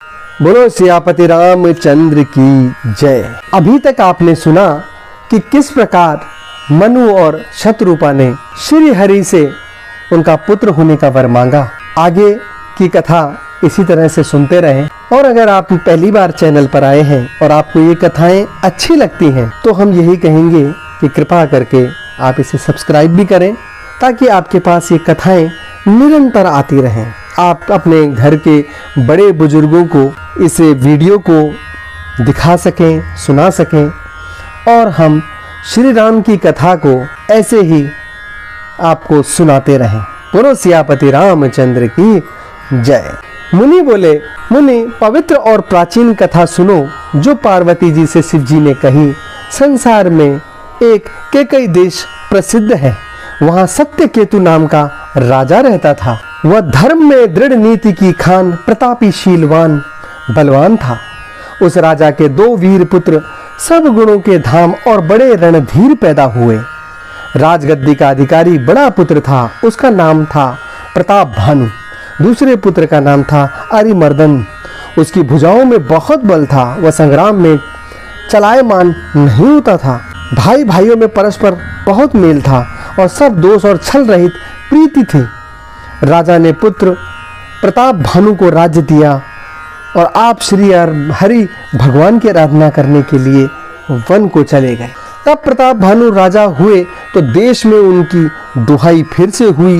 बोलो सियापति रामचंद्र की जय। अभी तक आपने सुना कि किस प्रकार मनु और शतरूपा ने श्री हरि से उनका पुत्र होने का वर मांगा। आगे की कथा इसी तरह से सुनते रहें। और अगर आप पहली बार चैनल पर आए हैं और आपको ये कथाएं अच्छी लगती हैं तो हम यही कहेंगे कि कृपा करके आप इसे सब्सक्राइब भी करें, ताकि आपके पास ये कथाएं निरंतर आती रहें। आप अपने घर के बड़े बुजुर्गों को इस वीडियो को दिखा सकें, सुना सकें, और हम श्री राम की कथा को ऐसे ही आपको सुनाते रहें। बोलो सियापति रामचंद्र की जय। मुनि बोले, मुनि पवित्र और प्राचीन कथा सुनो जो पार्वती जी से शिव जी ने कही। संसार में एक केकई देश प्रसिद्ध है। वहाँ सत्यकेतु नाम का राजा रहता था। वह धर्म में दृढ़ नीति की खान, प्रतापी, शीलवान, बलवान था। उस राजा के 2 वीर पुत्र सब गुणों के धाम और बड़े रणधीर पैदा हुए। राजगद्दी का अधिकारी बड़ा पुत्र था, उसका नाम था प्रताप भानु। दूसरे पुत्र का नाम था अरिमर्दन। उसकी भुजाओं में बहुत बल था, वह संग्राम में चलायमान नहीं होता था। भाई भाइयों में परस्पर बहुत मेल था और सब दोष और छल रहित प्रीति थी। राजा ने पुत्र प्रताप भानु को राज्य दिया और आप श्री हरि भगवान की आराधना करने के लिए वन को चले गए। तब प्रताप भानु राजा हुए तो देश में उनकी दुहाई फिर से हुई।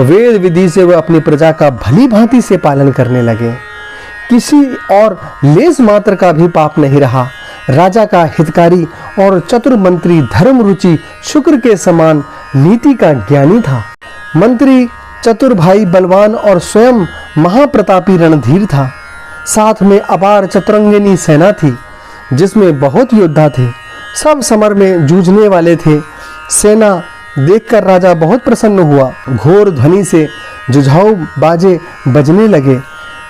वेद विधि से वह अपनी प्रजा का भली भांति से पालन करने लगे। किसी और लेस मात्र का भी पाप नहीं रहा। राजा का हितकारी और चतुर मंत्री धर्म रुचि शुक्र के समान नीति का ज्ञानी था। मंत्री चतुर भाई बलवान और स्वयं महाप्रतापी रणधीर था। साथ में अपार चतुरंगिनी सेना थी जिसमें बहुत योद्धा थे। सब समर में जूझने वाले थे। सेना देखकर राजा बहुत प्रसन्न हुआ। घोर ध्वनि से जुझाऊ बाजे बजने लगे।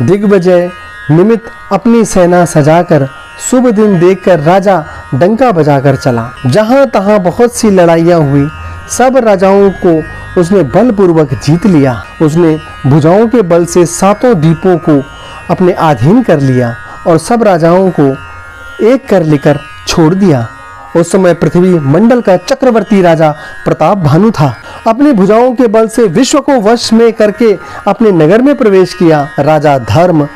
दिग्विजय निमित्त अपनी सेना सजाकर शुभ दिन देखकर राजा डंका बजाकर चला। जहां तहां बहुत सी लड़ाइयां हुई। सब राजाओं को उसने बलपूर्वक जीत लिया। उसने भुजाओं के बल से 7 द्वीपों को अपने अधीन कर लिया और सब राजाओं को एक कर लेकर छोड़ दिया। उस समय पृथ्वी मंडल का चक्रवर्ती राजा प्रताप भानु था। अपनी भुजाओं के बल से विश्व को वश में करके अपने नगर में प्रवेश किया। राजा धर्म,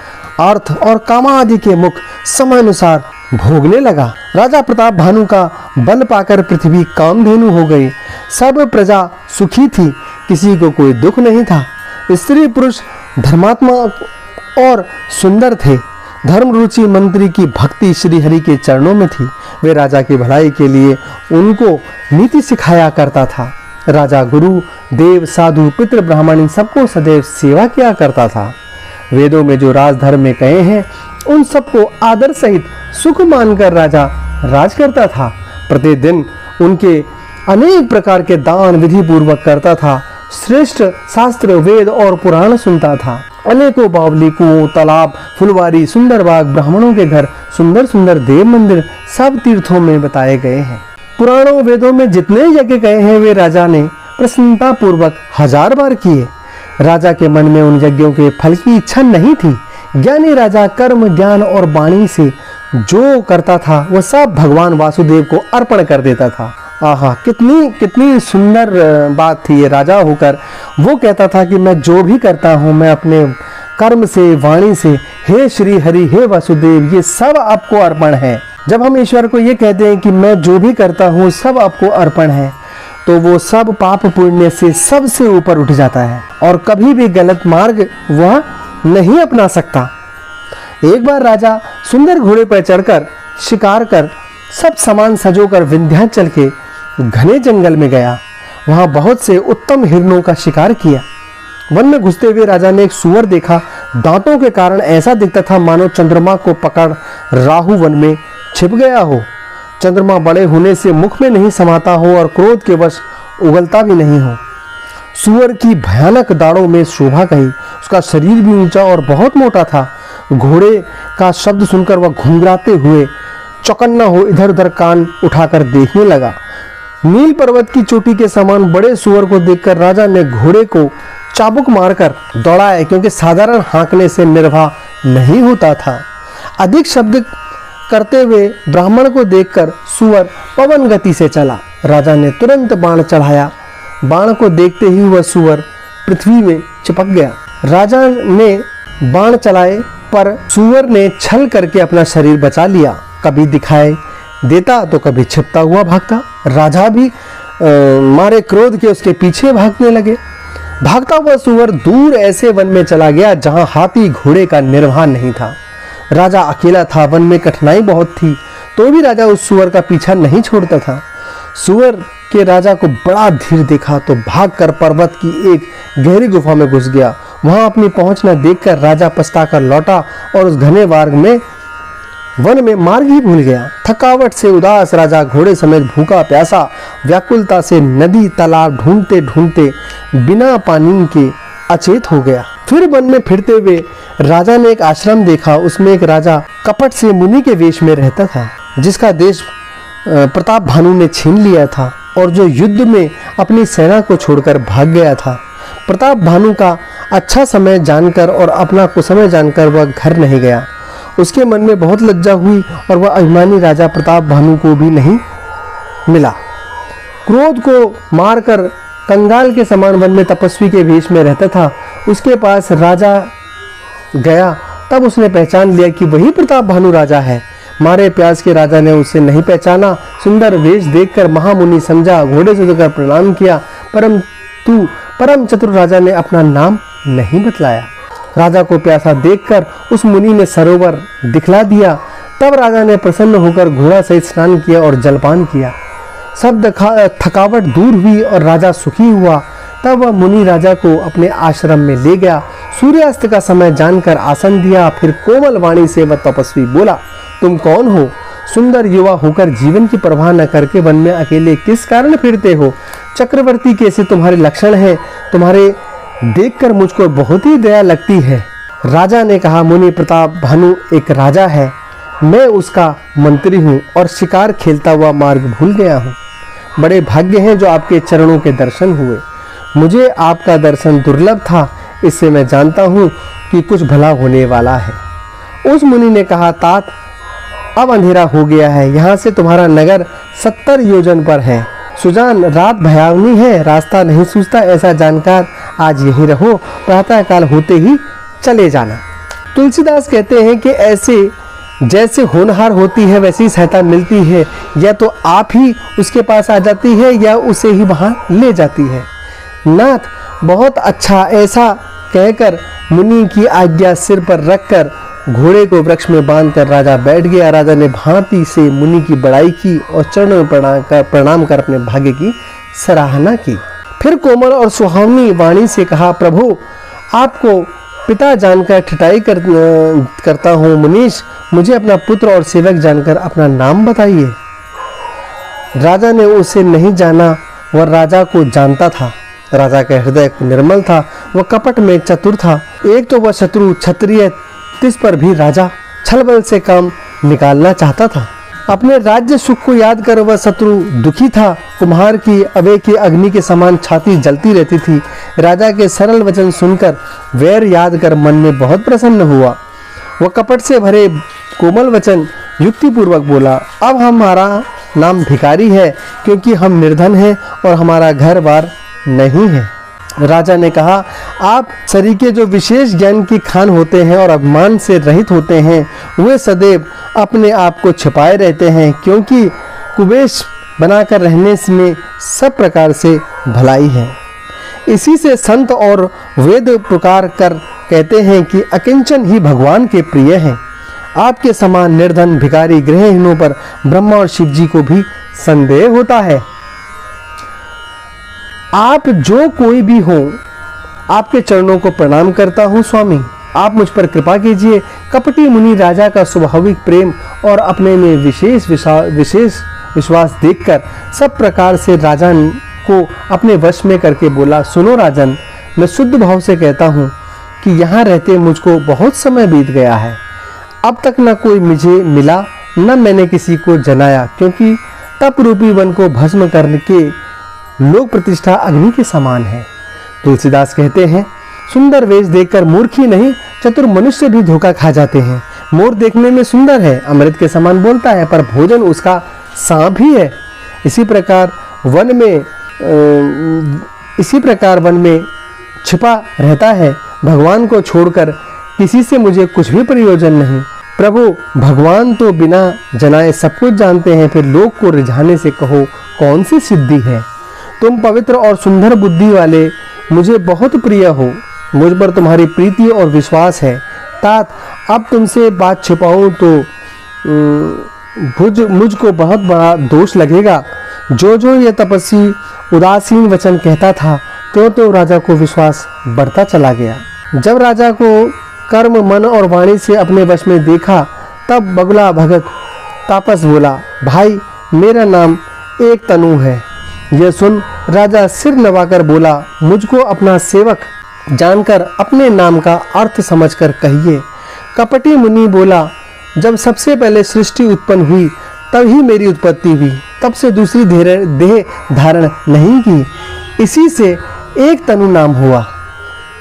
अर्थ और कामा आदि के मुख समयानुसार भोगने लगा। राजा प्रताप भानु का बल पाकर पृथ्वी कामधेनु हो गई। सब प्रजा सुखी थी, किसी को कोई दुख नहीं था। स्त्री पुरुष धर्मात्मा और सुंदर थे। धर्म रुचि मंत्री की भक्ति श्री हरि के चरणों में थी। वे राजा की भलाई के लिए उनको नीति सिखाया करता था। राजा गुरु, देव, साधु, पितृ, ब्राह्मण इन सबको सदैव सेवा किया करता था। वेदों में जो राजधर्म में कहे हैं उन सबको आदर सहित सुख मानकर राजा राज करता था। प्रतिदिन उनके अनेक प्रकार के दान विधि पूर्वक करता था। श्रेष्ठ शास्त्र, वेद और पुराण सुनता था। अनेकों बावली, कुओं, तालाब, फुलवारी, सुंदर बाग, ब्राह्मणों के घर, सुंदर सुंदर देव मंदिर सब तीर्थों में बताए गए हैं। पुराणों वेदों में जितने यज्ञ गए हैं वे राजा ने प्रसन्नता पूर्वक 1000 बार किए। राजा के मन में उन यज्ञों के फल की इच्छा नहीं थी। ज्ञानी राजा कर्म, ज्ञान और वाणी से जो करता था वह सब भगवान वासुदेव को अर्पण कर देता था। आहा, कितनी कितनी सुंदर बात थी ये। राजा होकर वो कहता था कि मैं जो भी करता हूँ मैं अपने कर्म से, वाणी से, हे श्री हरि, हे वासुदेव, ये सब आपको अर्पण है। जब हम ईश्वर को ये कहते हैं कि मैं जो भी करता हूँ सब आपको अर्पण है, तो वो सब पाप पुण्य से सबसे ऊपर उठ जाता है और कभी भी गलत मार्ग वह नहीं अपना सकता। एक बार राजा सुंदर घोड़े पर चढ़कर शिकार कर सब सामान सजोकर विंध्याचल के घने जंगल में गया। वहां बहुत से उत्तम हिरणों का शिकार किया। वन में घुसते हुए राजा ने एक सूअर देखा। दांतों के कारण ऐसा दिखता था मानो चंद्रमा को पकड़ राहु वन में छिप गया हो। चंद्रमा बड़े होने से मुख में नहीं समाता हो और क्रोध के वश उगलता भी नहीं हो। सूअर की भयानक दाढ़ों में शोभा कही। उसका शरीर भी ऊंचा और बहुत मोटा था। घोड़े का शब्द सुनकर वह घुंघराते हुए चौकन्ना हो इधर उधर कान उठाकर देखने लगा। नील पर्वत की चोटी के समान बड़े सूअर को देखकर राजा ने घोड़े को चाबुक मारकर दौड़ाया, क्योंकि साधारण हाँकने से निर्भय नहीं होता था। अधिक शब्द करते हुए ब्राह्मण को देखकर सुअर पवन गति से चला। राजा ने तुरंत बाण चढ़ाया। बाण को देखते ही वह सुअर पृथ्वी में चिपक गया। राजा ने बाण चलाए पर सुअर ने छल करके अपना शरीर बचा लिया। कभी दिखाई देता तो कभी छिपता हुआ भागता। राजा भी मारे क्रोध के उसके पीछे भागने लगे। भागता हुआ सुअर दूर ऐसे वन में चला गया जहां हाथी घोड़े का निर्वाह नहीं था। राजा अकेला था, वन में कठिनाई बहुत थी, तो भी राजा उस सुअर का पीछा नहीं छोड़ता था। सुअर के राजा को बड़ा धीर देखा तो भागकर पर्वत की एक गहरी गुफा में घुस गया। वहां अपनी पहुंच न देखकर राजा पछताकर लौटा और उस घने वन में मार्ग ही भूल गया। थकावट से उदास राजा घोड़े समेत भूखा प्यासा व्याकुलता से नदी तालाब ढूंढते ढूंढते बिना पानी के अचेत हो गया। फिर वन में फिरते हुए राजा ने एक आश्रम देखा। उसमें एक राजा कपट से मुनि के वेश में रहता था, जिसका देश प्रताप भानु ने छीन लिया था और जो युद्ध में अपनी सेना को छोड़कर भाग गया था। प्रताप भानु का अच्छा समय जानकर और अपना कुसमय जानकर वह घर नहीं गया। उसके मन में बहुत लज्जा हुई और वह अभिमानी राजा प्रताप भानु को भी नहीं मिला। क्रोध को मारकर कंगाल के समान वन में तपस्वी के वेश में रहता था। उसके पास राजा गया, तब उसने पहचान लिया कि वही प्रताप भानु राजा है। मारे प्यास के राजा ने उसे नहीं पहचाना। सुंदर वेश देखकर महामुनि समझा, घोड़े से उतरकर प्रणाम किया, परंतु परम चतुर राजा ने अपना नाम नहीं बतलाया। राजा को प्यासा देखकर उस मुनि ने सरोवर दिखला दिया। तब राजा ने प्रसन्न होकर घोड़ा सहित स्नान किया और जलपान किया। सब थकावट दूर हुई और राजा सुखी हुआ। तब वह मुनि राजा को अपने आश्रम में ले गया। सूर्यास्त का समय जानकर आसन दिया। फिर कोमल वाणी से वह तपस्वी बोला, तुम कौन हो? सुंदर युवा होकर जीवन की परवाह न करके वन में अकेले किस कारण फिरते हो? चक्रवर्ती कैसे तुम्हारे लक्षण हैं? तुम्हारे देखकर मुझको बहुत ही दया लगती है। राजा ने कहा, मुनि प्रताप भानु एक राजा है, मैं उसका मंत्री हूँ और शिकार खेलता हुआ मार्ग भूल गया हूँ। बड़े भाग्य हैं जो आपके चरणों के दर्शन हुए। मुझे आपका दर्शन दुर्लभ था, इससे मैं जानता हूँ कि कुछ भला होने वाला है। उस मुनि ने कहा, तात अब अंधेरा हो गया है, यहाँ से तुम्हारा नगर 70 योजन पर है। सुजान रात भयावनी है, रास्ता नहीं सूझता, ऐसा जानकर आज यहीं रहो, प्रातः काल होते ही चले जाना। तुलसीदास कहते हैं कि ऐसे जैसे होनहार होती है वैसी सहायता मिलती है, या तो आप ही उसके पास आ जाती है या उसे ही वहाँ ले जाती है। नाथ बहुत अच्छा, ऐसा कहकर मुनि की आज्ञा सिर पर रखकर घोड़े को वृक्ष में बांधकर राजा बैठ गया। राजा ने भांति से मुनि की बड़ाई की और चरणों में प्रणाम कर अपने भाग्य की सराहना की। फिर कोमल और सुहावनी वाणी से कहा, प्रभु आपको पिता जानकर ठिठाई करता हूँ। मुनीश, मुझे अपना पुत्र और सेवक जानकर अपना नाम बताइए। राजा ने उसे नहीं जाना, वह राजा को जानता था। राजा का हृदय निर्मल था, वह कपट में चतुर था। एक तो वह शत्रु क्षत्रिय, तिस पर भी राजा छलबल से काम निकालना चाहता था। अपने राज्य सुख को याद कर वह शत्रु दुखी था। कुम्हार की अवे की अग्नि के समान छाती जलती रहती थी। राजा के सरल वचन सुनकर वैर याद कर मन में बहुत प्रसन्न हुआ। वह कपट से भरे कोमल वचन युक्तिपूर्वक बोला, अब हमारा नाम भिखारी है, क्योंकि हम निर्धन हैं और हमारा घर बार नहीं है। राजा ने कहा, आप सरीके जो विशेष ज्ञान की खान होते हैं और अभिमान से रहित होते हैं, वे सदैव अपने आप को छिपाए रहते हैं, क्योंकि कुबेश बनाकर रहने में सब प्रकार से भलाई है। इसी से संत और वेद पुकार कर कहते हैं कि अकिंचन ही भगवान के प्रिय हैं। आपके समान निर्धन भिखारी गृहहीनों पर ब्रह्मा और शिव जी को भी संदेह होता है। आप जो कोई भी हो, आपके चरणों को प्रणाम करता हूँ स्वामी, आप मुझ पर कृपा कीजिए। कपटी मुनि राजा का स्वाभाविक प्रेम और अपने में विशेष विश्वास देखकर सब प्रकार से राजन को अपने वश में करके बोला, सुनो राजन, मैं शुद्ध भाव से कहता हूँ कि यहाँ रहते मुझको बहुत समय बीत गया है। अब तक न कोई मुझे मिला, न मैंने किसी को जनाया, क्योंकि तप रूपी वन को भस्म करके लोक प्रतिष्ठा अग्नि के समान है। तुलसीदास कहते हैं, सुंदर वेश देखकर मूर्ख ही नहीं चतुर मनुष्य भी धोखा खा जाते हैं। मोर देखने में सुंदर है, अमृत के समान बोलता है, पर भोजन उसका सांप ही है। इसी प्रकार वन में छिपा रहता है। भगवान को छोड़कर किसी से मुझे कुछ भी प्रयोजन नहीं। प्रभु, भगवान तो बिना जनाए सब कुछ जानते हैं, फिर लोग को रिझाने से कहो कौन सी सिद्धि है। तुम पवित्र और सुंदर बुद्धि वाले मुझे बहुत प्रिय हो, मुझ पर तुम्हारी प्रीति और विश्वास है। तात, अब तुमसे बात छिपाऊं तो मुझको बहुत बड़ा दोष लगेगा। जो जो ये तपस्वी उदासीन वचन कहता था, तो राजा को विश्वास बढ़ता चला गया। जब राजा को कर्म, मन और वाणी से अपने वश में देखा, तब बगुला भगत तापस बोला, भाई मेरा नाम एक तनु है। यह सुन राजा सिर नवाकर बोला, मुझको अपना सेवक जानकर अपने नाम का अर्थ समझकर कहिए। कपटी मुनि बोला, जब सबसे पहले सृष्टि उत्पन्न हुई तब ही मेरी उत्पत्ति हुई, तब से दूसरी देह धारण नहीं की, इसी से एक तनु नाम हुआ।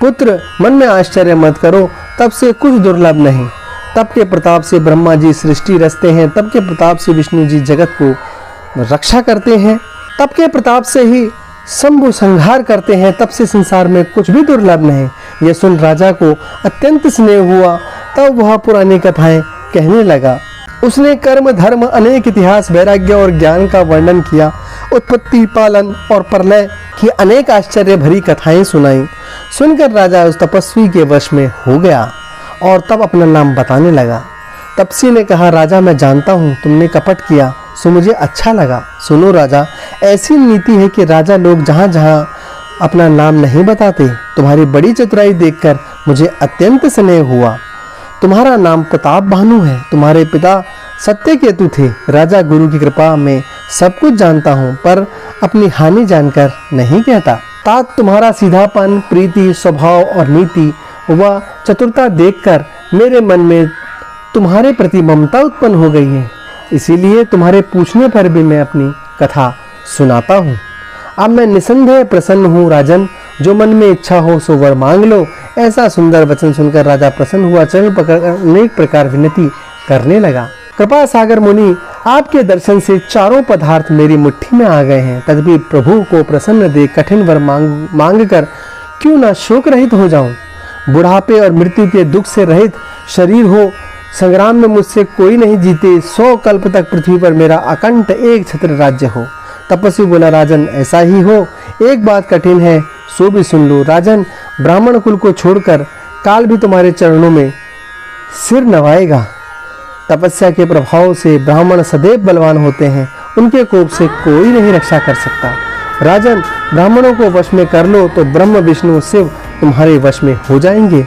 पुत्र, मन में आश्चर्य मत करो, तब से कुछ दुर्लभ नहीं। तब के प्रताप से ब्रह्मा जी सृष्टि रचते हैं, तब के प्रताप से विष्णु जी जगत को रक्षा करते हैं, तब के प्रताप से ही शंभु संहार करते हैं, तब से संसार में कुछ भी दुर्लभ नहीं। यह सुन राजा को अत्यंत स्नेह हुआ, तब वह पुरानी कथाएं कहने लगा। उसने कर्म, धर्म, अनेक इतिहास, वैराग्य और ज्ञान का वर्णन किया। उत्पत्ति, पालन और प्रलय की अनेक आश्चर्य भरी कथाएं सुनाई। सुनकर राजा उस तपस्वी के वश में हो गया और तब अपना नाम बताने लगा। तपस्वी ने कहा, राजा मैं जानता हूँ तुमने कपट किया, सो मुझे अच्छा लगा। सुनो राजा, ऐसी नीति है कि राजा लोग जहाँ जहाँ अपना नाम नहीं बताते। तुम्हारी बड़ी चतुराई देखकर मुझे अत्यंत स्नेह हुआ। तुम्हारा नाम प्रताप भानु है, तुम्हारे पिता सत्यकेतु थे। राजा, गुरु की कृपा में सब कुछ जानता हूँ, पर अपनी हानि जानकर नहीं कहता। तात, तुम्हारा सीधापन, प्रीति, स्वभाव और नीति व चतुरता देखकर मेरे मन में तुम्हारे प्रति ममता उत्पन्न हो गई है, इसीलिए तुम्हारे पूछने पर भी मैं अपनी कथा सुनाता हूँ। अब मैं निसंदेह प्रसन्न हूँ राजन, जो मन में इच्छा हो सो वर मांग लो। ऐसा सुंदर वचन सुनकर राजा प्रसन्न हुआ, चरण पकड़ अनेक प्रकार विनती करने लगा। कृपा सागर मुनि, आपके दर्शन से चारों पदार्थ मेरी मुट्ठी में आ गए हैं, तदपि प्रभु को प्रसन्न देख कठिन वर मांग कर क्यों ना शोक रहित हो जाऊं। बुढ़ापे और मृत्यु के दुख से रहित शरीर हो, संग्राम में मुझसे कोई नहीं जीते, 100 कल्प तक पृथ्वी पर मेरा अकंठ एक छत्र राज्य हो। तपस्वी बोला, राजन ऐसा ही हो, एक बात कठिन है सो भी सुन लो। राजन, ब्राह्मण कुल को छोड़कर काल भी तुम्हारे चरणों में सिर नवाएगा। तपस्या के प्रभाव से ब्राह्मण सदैव बलवान होते हैं, उनके कोप से कोई नहीं रक्षा कर सकता। राजन, ब्राह्मणों को वश में कर लो तो ब्रह्म, विष्णु, शिव तुम्हारे वश में हो जाएंगे।